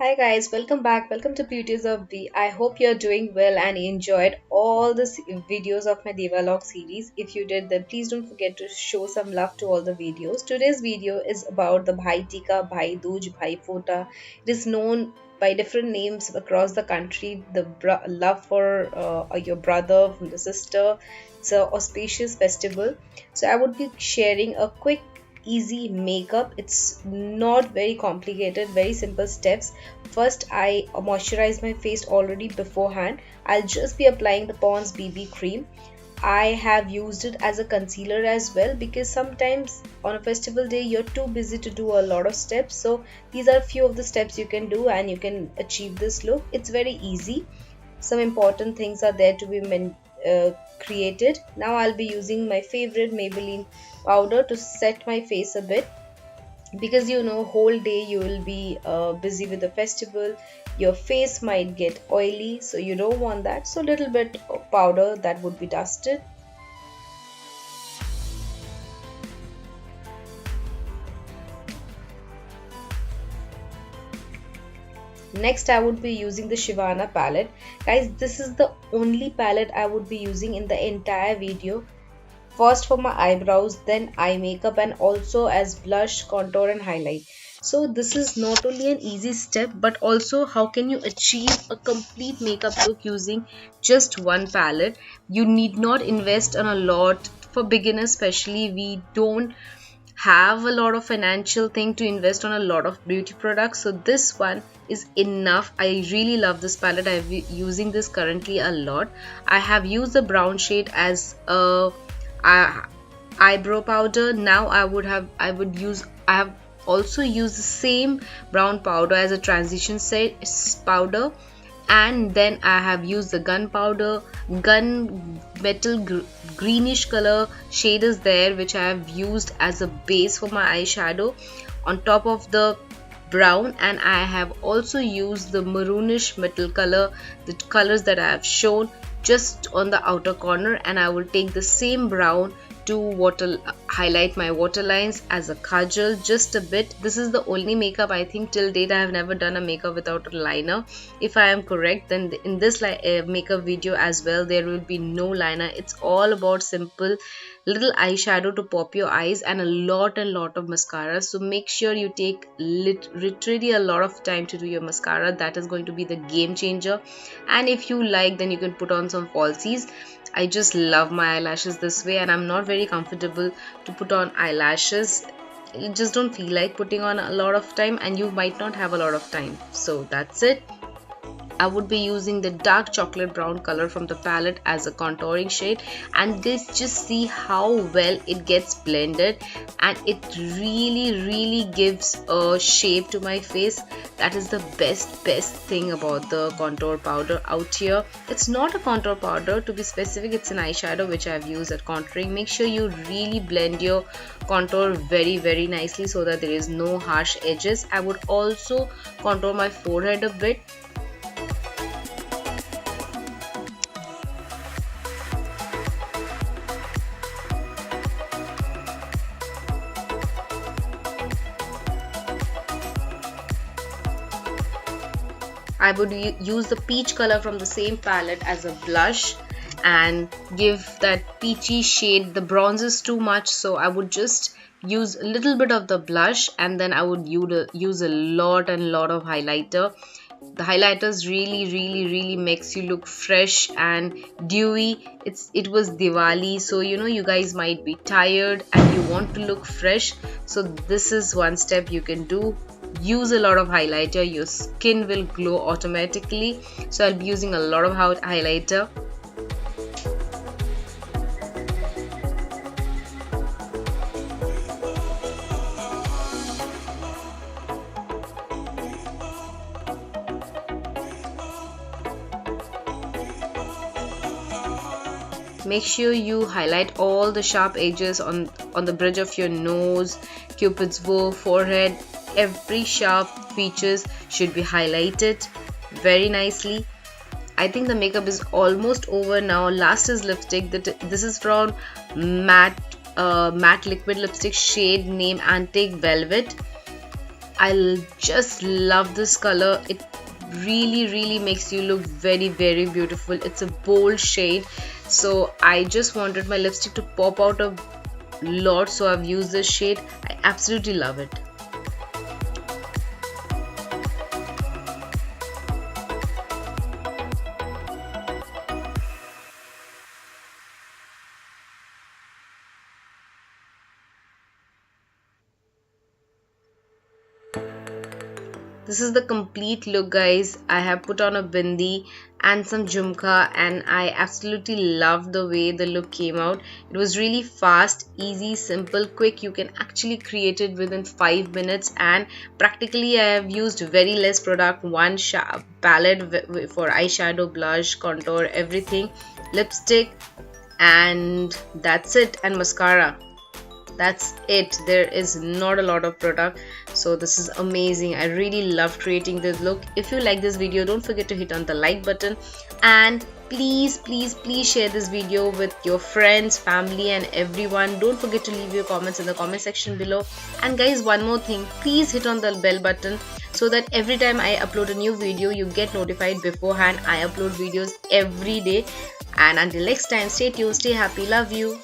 Hi guys, welcome back. Welcome to Beauties of B. I hope you're doing well and enjoyed all the videos of my Diwalog series. If you did, then please don't forget to show some love to all the videos. Today's video is about the Bhai Tika, Bhai Dooj, Vaifota. It is known by different names across the country. The love for your brother, from the sister. It's a auspicious festival. So I would be sharing a quick easy makeup. It's not very complicated, very simple steps. First, I moisturize my face already beforehand. I'll just be applying the Pond's BB cream. I have used it as a concealer as well because sometimes on a festival day you're too busy to do a lot of steps. So these are few of the steps you can do and you can achieve this look. It's very easy. Some important things are there to be created. Now I'll be using my favorite Maybelline powder to set my face a bit, because whole day you will be busy with the festival. Your face might get oily, so you don't want that. So little bit of powder that would be dusted. Next, I would be using the Shivana palette. Guys, this is the only palette I would be using in the entire video. First for my eyebrows, then eye makeup, and also as blush, contour and highlight. So this is not only an easy step, but also how can you achieve a complete makeup look using just one palette. You need not invest on a lot. For beginners especially, we don't have a lot of financial thing to invest on a lot of beauty products, so this one is enough. I really love this palette. I'm using this currently a lot. I have used the brown shade as a eyebrow powder. Now I have also used the same brown powder as a transition set powder, and then I have used the gun greenish color shade is there, which I have used as a base for my eyeshadow on top of the brown. And I have also used the maroonish metal color, the colors that I have shown just on the outer corner, and I will take the same brown to highlight my waterlines as a kajal just a bit. This is the only makeup I think till date I have never done a makeup without a liner. If I am correct, then in this makeup video as well there will be no liner. It's all about simple little eyeshadow to pop your eyes and a lot of mascara. So make sure you take literally a lot of time to do your mascara. That is going to be the game changer. And if you like, then you can put on some falsies. I just love my eyelashes this way, and I'm not very comfortable to put on eyelashes. You just don't feel like putting on a lot of time, and you might not have a lot of time. So that's it. I would be using the dark chocolate brown color from the palette as a contouring shade, and this, just see how well it gets blended, and it really gives a shape to my face. That is the best thing about the contour powder out here. It's not a contour powder, to be specific, it's an eyeshadow which I've used at contouring. Make sure you really blend your contour very nicely so that there is no harsh edges. I would also contour my forehead a bit. I would use the peach color from the same palette as a blush and give that peachy shade. The bronze is too much, so I would just use a little bit of the blush, and then I would use a lot of highlighter. The highlighters really makes you look fresh and dewy. It was Diwali, so you guys might be tired and you want to look fresh. So this is one step you can do. Use a lot of highlighter, your skin will glow automatically. So I'll be using a lot of highlighter. Make sure you highlight all the sharp edges on the bridge of your nose, cupid's bow, forehead. Every sharp features should be highlighted very nicely. I think the makeup is almost over now. Last is lipstick. This is from matte liquid lipstick, shade name Antique Velvet. I just love this color. It really makes you look very beautiful. It's a bold shade, so I just wanted my lipstick to pop out a lot, so I've used this shade. I absolutely love it. This is the complete look, guys. I have put on a bindi and some jhumka, and I absolutely love the way the look came out. It was really fast, easy, simple, quick. You can actually create it within 5 minutes, and practically I have used very less product. One palette for eyeshadow, blush, contour, everything, lipstick, and that's it, and mascara. That's it. There is not a lot of product, so this is amazing. I really love creating this look. If you like this video, don't forget to hit on the like button, and please share this video with your friends, family, and everyone. Don't forget to leave your comments in the comment section below. And guys, one more thing, please hit on the bell button so that every time I upload a new video, you get notified beforehand. I upload videos every day. And until next time, stay tuned, stay happy, love you.